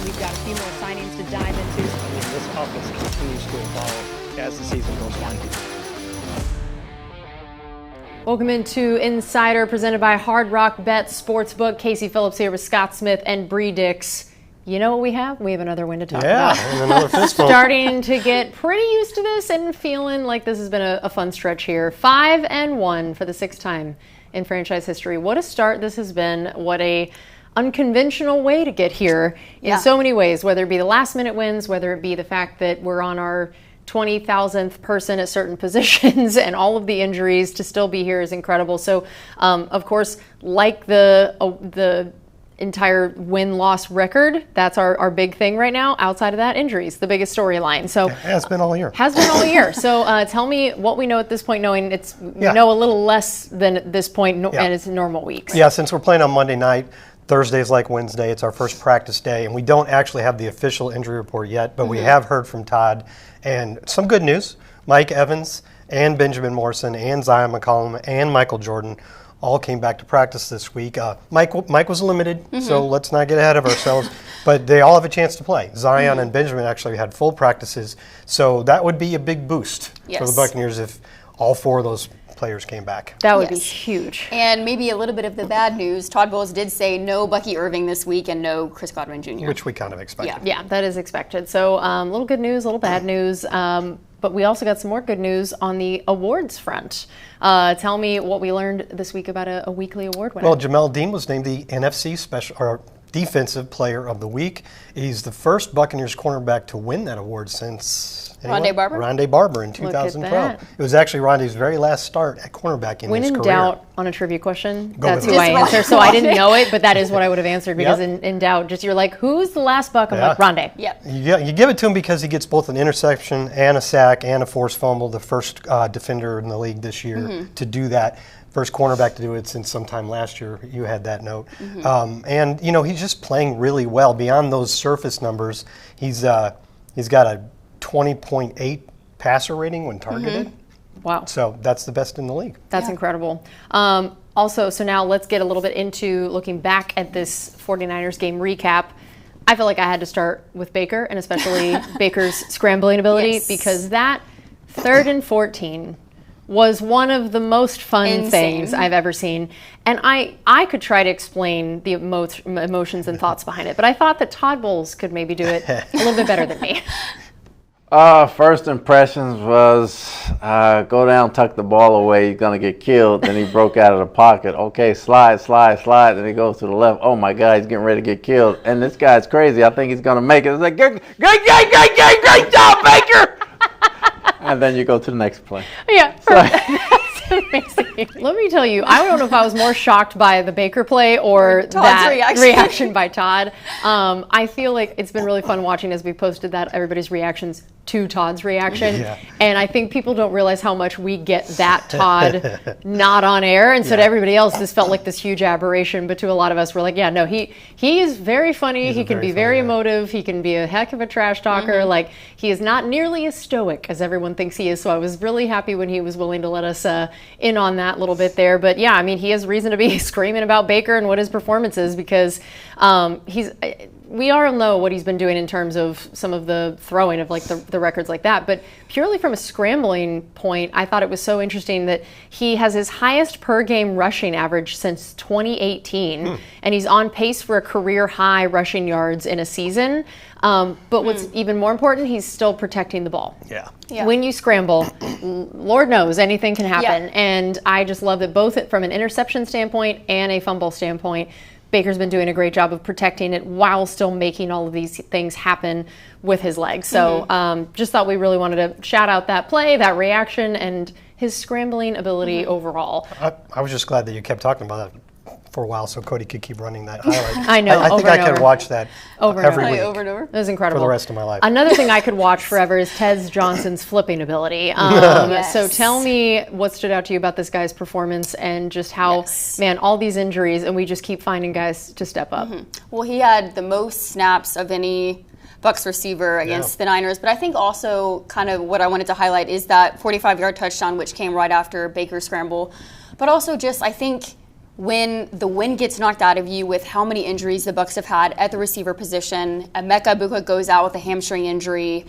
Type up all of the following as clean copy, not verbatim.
we've got a few more signings to dive into. This offense continues to evolve as the season goes on. Welcome into Insider, presented by Hard Rock Bet Sportsbook. Casey Phillips here with Scott Smith and Bree Dix. You know what we have? We have another win to talk about. And another fist bump. Starting to get pretty used to this and feeling like this has been a fun stretch here. 5-1 for the sixth time in franchise history. What a start this has been. What a unconventional way to get here in so many ways, whether it be the last minute wins, whether it be the fact that we're on our 20,000th person at certain positions, and all of the injuries to still be here is incredible. So, of course, like the entire win-loss record, that's our big thing right now. Outside of that, injuries, the biggest storyline. So it has been all year. So tell me what we know at this point, knowing we know a little less than at this point, and it's normal weeks. Yeah, since we're playing on Monday night, Thursday's like Wednesday. It's our first practice day, and we don't actually have the official injury report yet, but we have heard from Todd. And some good news, Mike Evans and Benjamin Morrison and Zion McCollum and Michael Jordan all came back to practice this week. Mike was limited, so let's not get ahead of ourselves, but they all have a chance to play. Zion and Benjamin actually had full practices, so that would be a big boost for the Buccaneers if all four of those players came back. That would be huge. And maybe a little bit of the bad news. Todd Bowles did say no Bucky Irving this week and no Chris Godwin Jr. Which we kind of expected. Yeah, that is expected. So a little good news, a little bad news. But we also got some more good news on the awards front. Tell me what we learned this week about a weekly award winner. Well, Jamel Dean was named the NFC Defensive Player of the Week. He's the first Buccaneers cornerback to win that award since Rondé Barber? Rondé Barber in 2012. It was actually Rondé's very last start at cornerback in his career. When in doubt on a trivia question, that's with who it. I answer. So I didn't know it, but that is what I would have answered, because in doubt, just you're like, who's the last Buck? I'm like, Rondé. Yep. You give it to him because he gets both an interception and a sack and a forced fumble, the first defender in the league this year to do that. First cornerback to do it since sometime last year. You had that note. And, he's just playing really well. Beyond those surface numbers, he's got a 20.8 passer rating when targeted. Wow. So that's the best in the league. That's incredible. Also, so now let's get a little bit into looking back at this 49ers game recap. I feel like I had to start with Baker, and especially Baker's scrambling ability, because that 3rd and 14 was one of the most fun things I've ever seen. And I could try to explain the emotions and thoughts behind it, but I thought that Todd Bowles could maybe do it a little bit better than me. First impressions was go down, tuck the ball away, he's going to get killed. Then he broke out of the pocket. Okay, slide. Then he goes to the left. Oh, my God, he's getting ready to get killed. And this guy's crazy. I think he's going to make it. It's like, great job, Baker! And then you go to the next play. Yeah, that's amazing. Let me tell you, I don't know if I was more shocked by the Baker play or that reaction by Todd. I feel like it's been really fun watching as we posted that, everybody's reactions to Todd's reaction. And I think people don't realize how much we get that Todd not on air. And so to everybody else, this felt like this huge aberration. But to a lot of us, we're like, yeah, no, he is very funny. He can be very emotive. He can be a heck of a trash talker. Like, he is not nearly as stoic as everyone thinks he is. So I was really happy when he was willing to let us in on that little bit there. But yeah, I mean, he has reason to be screaming about Baker and what his performance is, because we all know what he's been doing in terms of some of the throwing of like the records like that. But purely from a scrambling point, I thought it was so interesting that he has his highest per game rushing average since 2018. And he's on pace for a career high rushing yards in a season. But what's even more important, he's still protecting the ball. When you scramble, Lord knows anything can happen. And I just love that both from an interception standpoint and a fumble standpoint, Baker's been doing a great job of protecting it while still making all of these things happen with his legs. So just thought we really wanted to shout out that play, that reaction, and his scrambling ability overall. I was just glad that you kept talking about that for a while so Cody could keep running that highlight. I know. I think I could watch that every week. Over and over. It was incredible. For the rest of my life. Another thing I could watch forever is Tez Johnson's flipping ability. So tell me what stood out to you about this guy's performance and just how, man, all these injuries, and we just keep finding guys to step up. Well, he had the most snaps of any Bucs receiver against the Niners. But I think also kind of what I wanted to highlight is that 45-yard touchdown, which came right after Baker's scramble. But also just, I think, when the wind gets knocked out of you with how many injuries the Bucs have had at the receiver position, Emeka Egbuka goes out with a hamstring injury,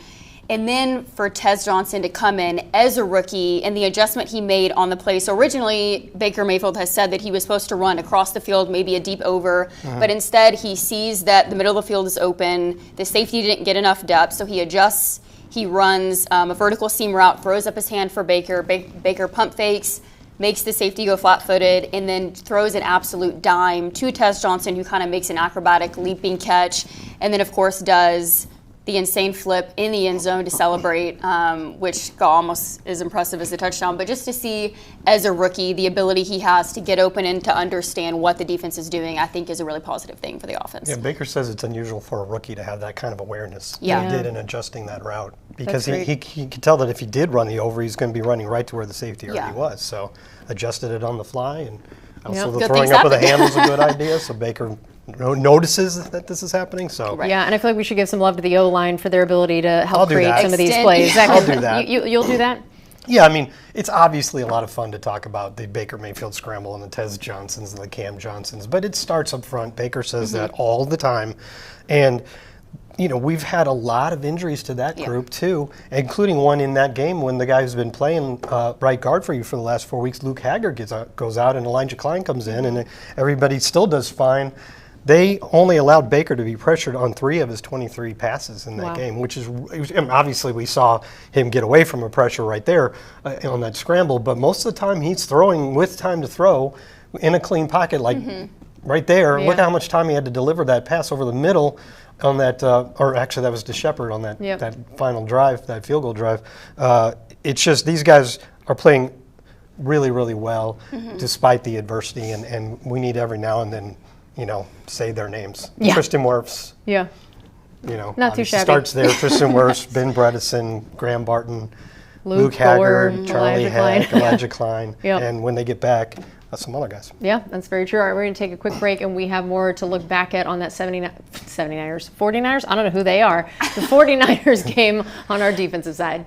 and then for Tez Johnson to come in as a rookie and the adjustment he made on the play. So originally, Baker Mayfield has said that he was supposed to run across the field, maybe a deep over, but instead he sees that the middle of the field is open, the safety didn't get enough depth, so he adjusts, he runs a vertical seam route, throws up his hand for Baker, Baker pump fakes, makes the safety go flat-footed, and then throws an absolute dime to Tez Johnson, who kind of makes an acrobatic leaping catch, and then of course does the insane flip in the end zone to celebrate, which got almost as impressive as the touchdown. But just to see, as a rookie, the ability he has to get open and to understand what the defense is doing, I think is a really positive thing for the offense. Yeah, Baker says it's unusual for a rookie to have that kind of awareness Yeah. that he did in adjusting that route. Because he could tell that if he did run the over, he's going to be running right to where the safety already was. So adjusted it on the fly. And also the Good throwing things up with a happen. hand was a good idea. So Baker notices that this is happening. So Yeah, and I feel like we should give some love to the O-line for their ability to help I'll do create that. some of these Extend- plays. yeah. I'll do that. You'll do that? Yeah, I mean, it's obviously a lot of fun to talk about the Baker Mayfield scramble and the Tez Johnsons and the Cam Johnsons, but it starts up front. Baker says that all the time. And, you know, we've had a lot of injuries to that group, too, including one in that game when the guy who's been playing right guard for you for the last 4 weeks, Luke Haggard, goes out and Elijah Klein comes in, and everybody still does fine. They only allowed Baker to be pressured on 3 of his 23 passes in that game, which is obviously we saw him get away from a pressure right there on that scramble. But most of the time he's throwing with time to throw in a clean pocket, like right there. Yeah. Look how much time he had to deliver that pass over the middle on that, or actually that was to Shepard on that that final drive, that field goal drive. It's just these guys are playing really, really well despite the adversity, and we need every now and then, you know, say their names. Yeah. Tristan Wirfs, Yeah. you know, Not too obviously shabby. starts there. Tristan Wirfs, Ben Bredesen, Graham Barton, Luke Haggard, Ford, Charlie Elijah Heck, Klein. Elijah Klein, Yep. and when they get back, some other guys. Yeah, that's very true. All right, we're going to take a quick break, and we have more to look back at on that 49ers, 49ers? I don't know who they are. The 49ers game on our defensive side.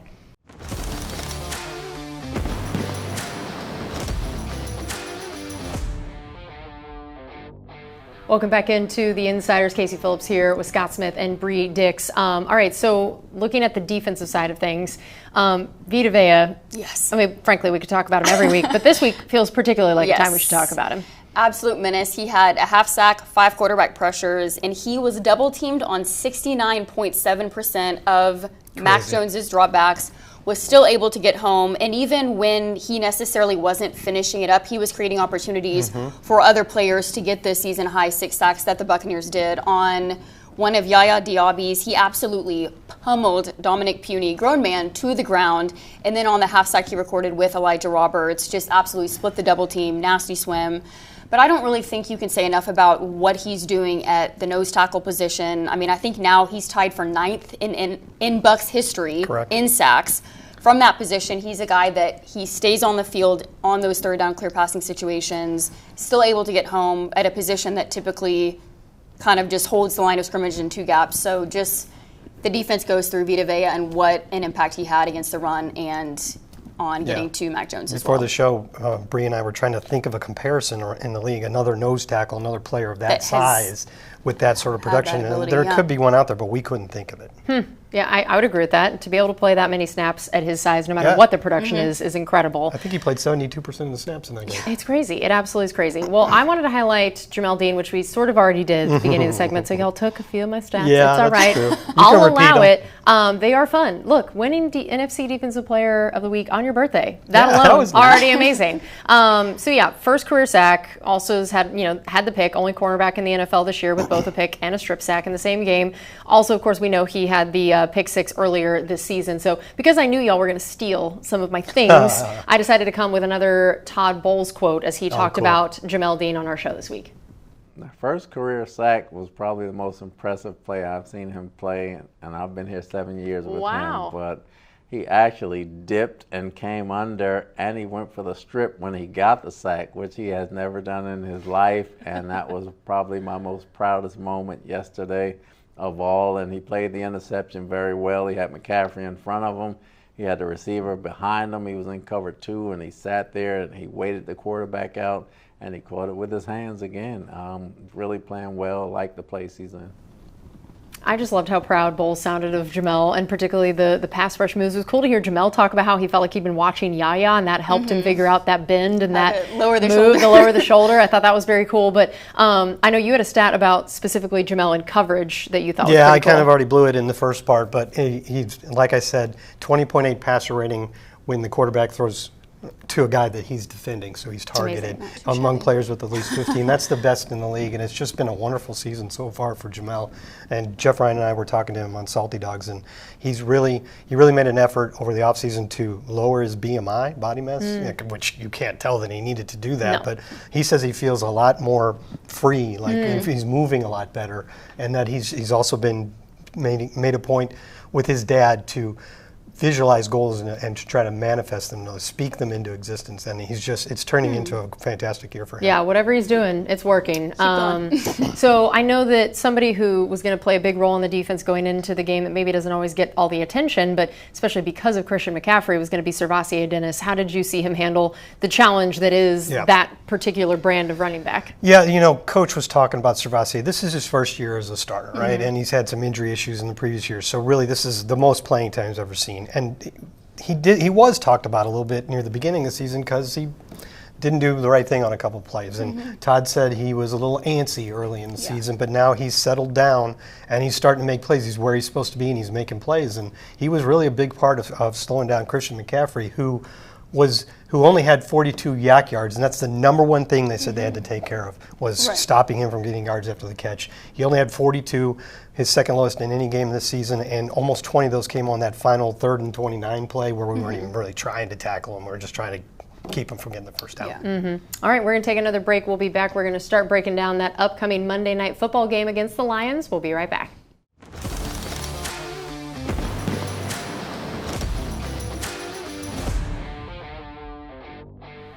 Welcome back into the Insiders. Casey Phillips here with Scott Smith and Bree Dix. All right, so looking at the defensive side of things, Vita Vea. Yes. I mean, frankly, we could talk about him every week, but this week feels particularly like a time we should talk about him. Absolute menace. He had a half sack, 5 quarterback pressures, and he was double teamed on 69.7% of Mac Jones's dropbacks, was still able to get home, and even when he necessarily wasn't finishing it up, he was creating opportunities for other players to get the season high 6 sacks that the Buccaneers did. On one of Yaya Diaby's, he absolutely pummeled Dominic Puny, grown man, to the ground, and then on the half sack he recorded with Elijah Roberts, just absolutely split the double team, nasty swim. But I don't really think you can say enough about what he's doing at the nose tackle position. I mean, I think now he's tied for 9th in Bucs history in sacks. From that position, he's a guy that he stays on the field on those third down clear passing situations, still able to get home at a position that typically kind of just holds the line of scrimmage in 2 gaps. So just the defense goes through Vita Vea and what an impact he had against the run and on getting to Mac Jones as well. Before the show, Bree and I were trying to think of a comparison in the league, another nose tackle, another player of that size with that sort of production. ability, and there could be one out there, but we couldn't think of it. Yeah, I would agree with that. To be able to play that many snaps at his size, no matter what the production is incredible. I think he played 72% of the snaps in that game. It's crazy. It absolutely is crazy. Well, I wanted to highlight Jamel Dean, which we sort of already did at the beginning of the segment, so y'all took a few of my stats. Yeah, it's all that's right. true. You I'll can repeat allow them. it. They are fun. Look, winning NFC Defensive Player of the Week on your birthday. That Yeah, that alone, was nice. already amazing. So yeah, first career sack. Also has had the pick. Only cornerback in the NFL this year with both a pick and a strip sack in the same game. Also, of course, we know he had the pick 6 earlier this season. So because I knew y'all were going to steal some of my things, I decided to come with another Todd Bowles quote as he talked about Jamel Dean on our show this week. The first career sack was probably the most impressive play I've seen him play, and I've been here 7 years with him. But he actually dipped and came under, and he went for the strip when he got the sack, which he has never done in his life, and that was probably my most proudest moment yesterday of all. And he played the interception very well. He had McCaffrey in front of him. He had the receiver behind him. He was in cover 2, and he sat there and he waited the quarterback out. and he caught it with his hands again. Really playing well, like the place he's in. I just loved how proud Bowles sounded of Jamel, and particularly the pass rush moves. It was cool to hear Jamel talk about how he felt like he'd been watching Yaya, and that helped him figure out that bend and that lower the move, the lower the shoulder. I thought that was very cool. But I know you had a stat about specifically Jamel in coverage that you thought was pretty cool. kind of already blew it in the first part, but he's, like I said, 20.8 passer rating when the quarterback throws to a guy that he's defending, so he's targeted among players with at least 15. That's the best in the league, and it's just been a wonderful season so far for Jamel. And Jeff Ryan and I were talking to him on Salty Dogs, and he really made an effort over the offseason to lower his BMI, body mass, which you can't tell that he needed to do that, but he says he feels a lot more free, like he's moving a lot better, and that he's also been made a point with his dad to visualize goals and to try to manifest them, to speak them into existence. And it's turning into a fantastic year for him. Yeah, whatever he's doing, it's working. So I know that somebody who was going to play a big role in the defense going into the game that maybe doesn't always get all the attention, but especially because of Christian McCaffrey, was going to be Servassier Dennis. How did you see him handle the challenge that is that particular brand of running back? Yeah, Coach was talking about Servassier. This is his first year as a starter, right? And he's had some injury issues in the previous years. So really, this is the most playing time he's ever seen. And he was talked about a little bit near the beginning of the season because he didn't do the right thing on a couple of plays. And Todd said he was a little antsy early in the season, but now he's settled down and he's starting to make plays. He's where he's supposed to be and he's making plays. And he was really a big part of slowing down Christian McCaffrey, who only had 42 yak yards, and that's the number one thing they said they had to take care of, was stopping him from getting yards after the catch. He only had 42, his second lowest in any game this season, and almost 20 of those came on that final 3rd and 29 play where we weren't even really trying to tackle him. We were just trying to keep him from getting the first down. All right, we're going to take another break. We'll be back. We're going to start breaking down that upcoming Monday Night Football game against the Lions. We'll be right back.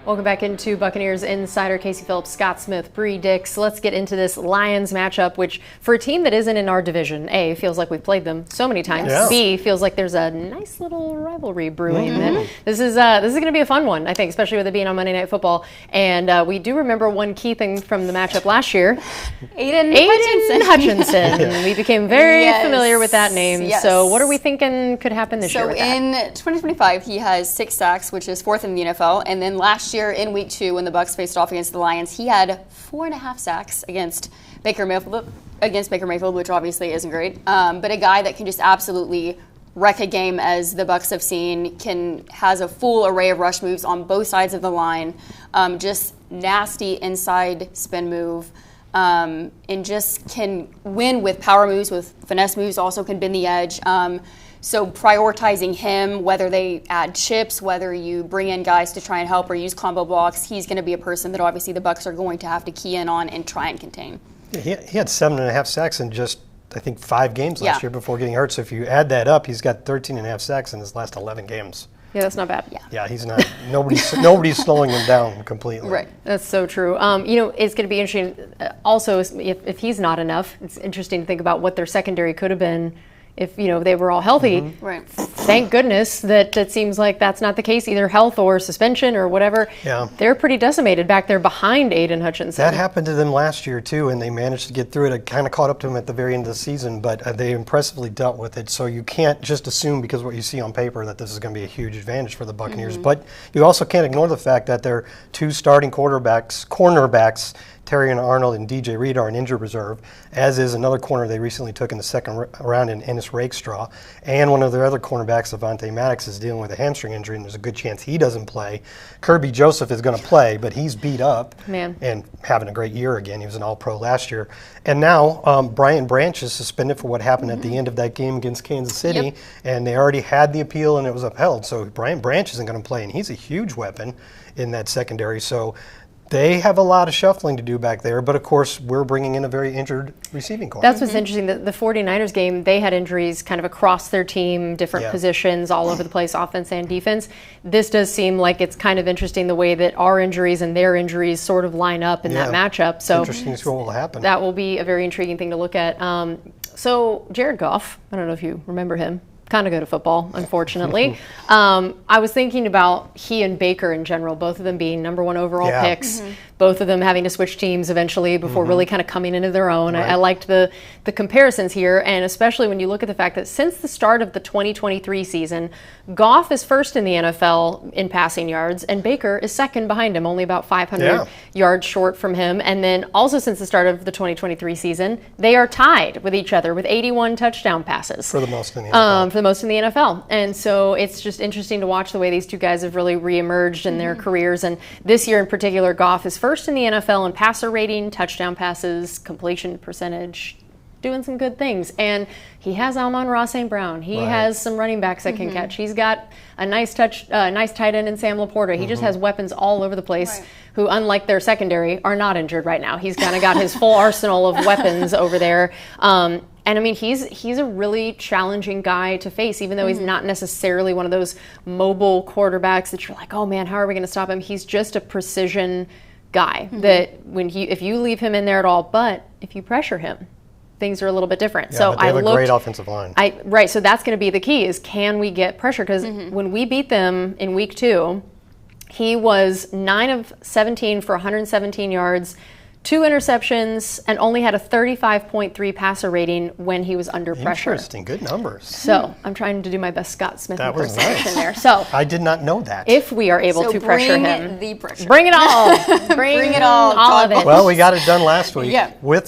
Welcome back into Buccaneers Insider. Casey Phillips, Scott Smith, Bree Dix. Let's get into this Lions matchup, which for a team that isn't in our division, A, feels like we've played them so many times. B, feels like there's a nice little rivalry brewing. This is going to be a fun one, I think, especially with it being on Monday Night Football. And we do remember one key thing from the matchup last year. Aiden Hutchinson. We became very familiar with that name. So what are we thinking could happen this year with that? In 2025, he has 6 sacks, which is 4th in the NFL. And then last year in week 2, when the Bucs faced off against the Lions, he had 4.5 sacks against Baker Mayfield, which obviously isn't great. But a guy that can just absolutely wreck a game, as the Bucs have seen, has a full array of rush moves on both sides of the line, just nasty inside spin move, and just can win with power moves, with finesse moves, also can bend the edge. So prioritizing him, whether they add chips, whether you bring in guys to try and help or use combo blocks, he's going to be a person that obviously the Bucs are going to have to key in on and try and contain. He had 7.5 sacks in just, I think, 5 games last year before getting hurt. So if you add that up, he's got 13.5 sacks in his last 11 games. Yeah, that's not bad. Yeah, he's not. Nobody's slowing him down completely. Right, that's so true. It's going to be interesting. Also, if he's not enough, it's interesting to think about what their secondary could have been if they were all healthy. Right. Thank goodness that it seems like that's not the case, either health or suspension or whatever. Yeah. They're pretty decimated back there behind Aiden Hutchinson. That happened to them last year too, and they managed to get through it. It kind of caught up to them at the very end of the season, but they impressively dealt with it. So you can't just assume, because what you see on paper, that this is going to be a huge advantage for the Buccaneers. But you also can't ignore the fact that their 2 starting cornerbacks, Terrion Arnold and DJ Reed, are an injured reserve, as is another corner they recently took in the second round in Ennis Rakestraw. And one of their other cornerbacks, Avonte Maddox, is dealing with a hamstring injury, and there's a good chance he doesn't play. Kirby Joseph is going to play, but he's beat up and having a great year again. He was an All-Pro last year. And now Brian Branch is suspended for what happened at the end of that game against Kansas City, and they already had the appeal and it was upheld. So Brian Branch isn't going to play, and he's a huge weapon in that secondary. So they have a lot of shuffling to do back there, but of course we're bringing in a very injured receiving corps. That's what's interesting. The 49ers game, they had injuries kind of across their team, different positions, all over the place, offense and defense. This does seem like it's kind of interesting the way that our injuries and their injuries sort of line up in that matchup. So it's interesting to see what will happen. That will be a very intriguing thing to look at. So Jared Goff, I don't know if you remember him. Kind of good at football, unfortunately. I was thinking about he and Baker in general, both of them being number 1 overall picks. both of them having to switch teams eventually before really kind of coming into their own. Right. I liked the comparisons here, and especially when you look at the fact that since the start of the 2023 season, Goff is first in the NFL in passing yards, and Baker is second behind him, only about 500 yards short from him. And then also since the start of the 2023 season, they are tied with each other with 81 touchdown passes. For the most in the NFL. For the most in the NFL. And so it's just interesting to watch the way these two guys have really reemerged in their careers. And this year in particular, Goff is first in the NFL in passer rating, touchdown passes, completion percentage, doing some good things. And he has Amon-Ra St. Brown. He has some running backs that can catch. He's got a nice tight end in Sam Laporta. He just has weapons all over the place who, unlike their secondary, are not injured right now. He's kind of got his full arsenal of weapons over there. And I mean, he's a really challenging guy to face, even though he's not necessarily one of those mobile quarterbacks that you're like, oh man, how are we going to stop him? He's just a precision guy that if you leave him in there at all, but if you pressure him, things are a little bit different. Yeah, so but they have a great offensive line. Right, so that's going to be the key is can we get pressure? Because when we beat them in week 2, he was 9 of 17 for 117 yards, 2 interceptions, and only had a 35.3 passer rating when he was under pressure. Interesting, good numbers. So I'm trying to do my best Scott Smith impersonation nice. there. So I did not know that. If we are able to pressure him, Bring it all. Bring it all of it. Well, we got it done last week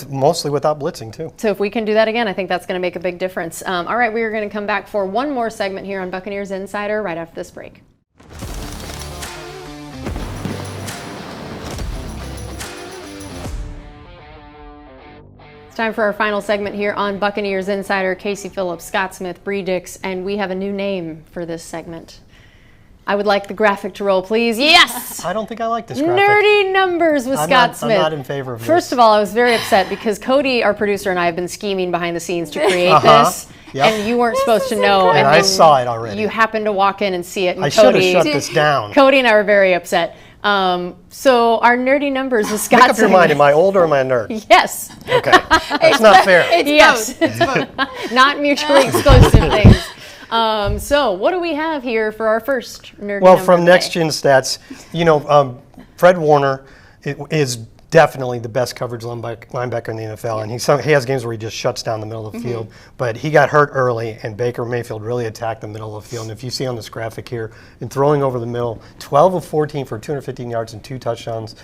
mostly without blitzing too. So if we can do that again, I think that's going to make a big difference. All right, we are going to come back for one more segment here on Buccaneers Insider right after this break. Time for our final segment here on Buccaneers Insider. Casey Phillips, Scott Smith, Bree Dix, and we have a new name for this segment. I would like the graphic to roll, please. Yes! I don't think I like this graphic. Nerdy numbers with Scott Smith. I'm not in favor of this. First of all, I was very upset because Cody, our producer, and I have been scheming behind the scenes to create this. Yep. And you weren't supposed to know. And I saw it already. You happened to walk in and see it. And I should have shut this down. Cody and I were very upset. So our nerdy numbers with Scott. Make up your mind. Am I old or am I a nerd? Yes. Okay. That's not fair. It's both. Not mutually exclusive things. So what do we have here for our first nerdy Well, number from today? Next Gen Stats, Fred Warner is definitely the best coverage linebacker in the NFL, and he has games where he just shuts down the middle of the field. But he got hurt early, and Baker Mayfield really attacked the middle of the field. And if you see on this graphic here, in throwing over the middle, 12 of 14 for 215 yards and 2 touchdowns.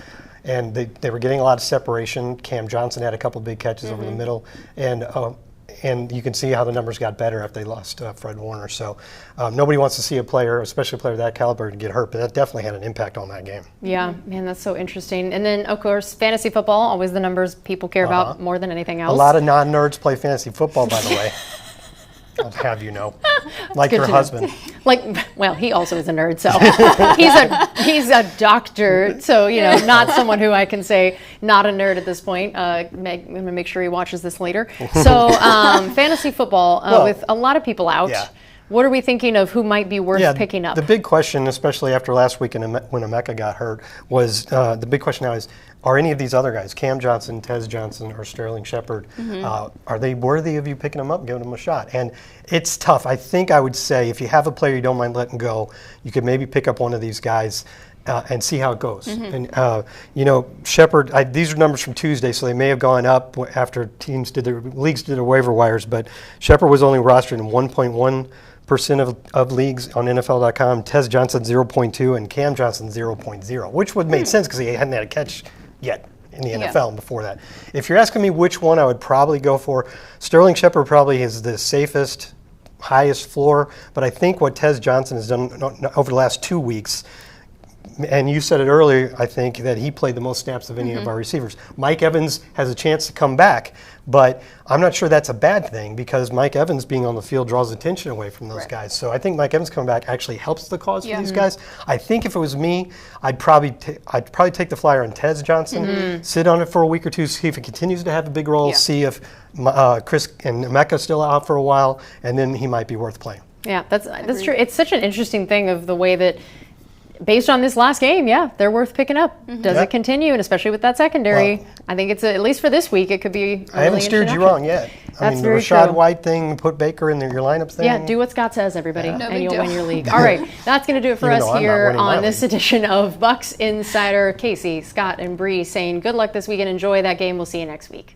And they were getting a lot of separation. Cam Johnson had a couple big catches over the middle, and you can see how the numbers got better after they lost Fred Warner. So nobody wants to see a player, especially a player of that caliber, to get hurt, but that definitely had an impact on that game. Yeah, man, that's so interesting. And then, of course, fantasy football, always the numbers people care about more than anything else. A lot of non-nerds play fantasy football, by the way. I'll have you know. Like your husband. Well, he also is a nerd, so he's a doctor, so not someone who I can say not a nerd at this point. I'm going to make sure he watches this later. So fantasy football with a lot of people out. Yeah. What are we thinking of who might be worth picking up? The big question, especially after last week when Emeka got hurt, was the big question now is, are any of these other guys, Cam Johnson, Tez Johnson, or Sterling Shepard, are they worthy of you picking them up and giving them a shot? And it's tough. I think I would say if you have a player you don't mind letting go, you could maybe pick up one of these guys and see how it goes. And Shepard, these are numbers from Tuesday, so they may have gone up after leagues did their waiver wires, but Shepard was only rostered in 1.1% of leagues on NFL.com. Tez Johnson 0.2 and Cam Johnson 0.0, which would make sense because he hadn't had a catch yet in the NFL before that. If you're asking me which one I would probably go for, Sterling Shepard probably is the safest, highest floor, but I think what Tez Johnson has done over the last 2 weeks, and you said it earlier, I think, that he played the most snaps of any of our receivers. Mike Evans has a chance to come back, but I'm not sure that's a bad thing because Mike Evans being on the field draws attention away from those guys. So I think Mike Evans coming back actually helps the cause for these guys. I think if it was me, I'd probably take the flyer on Tez Johnson, sit on it for a week or two, see if it continues to have a big role, see if Chris and Emeka still out for a while, and then he might be worth playing. Yeah, that's true. It's such an interesting thing of the way that, based on this last game, they're worth picking up. Does it continue? And especially with that secondary, I think it's at least for this week, it could be. I haven't steered you wrong yet. That's the very Rachaad true. White thing, put Baker in your lineups thing. Yeah, do what Scott says, everybody, No and big you'll deal. win your league. All right, that's going to do it for Even us though I'm not here winning my on this league. edition of Bucs Insider. Casey, Scott, and Bree saying good luck this weekend. Enjoy that game. We'll see you next week.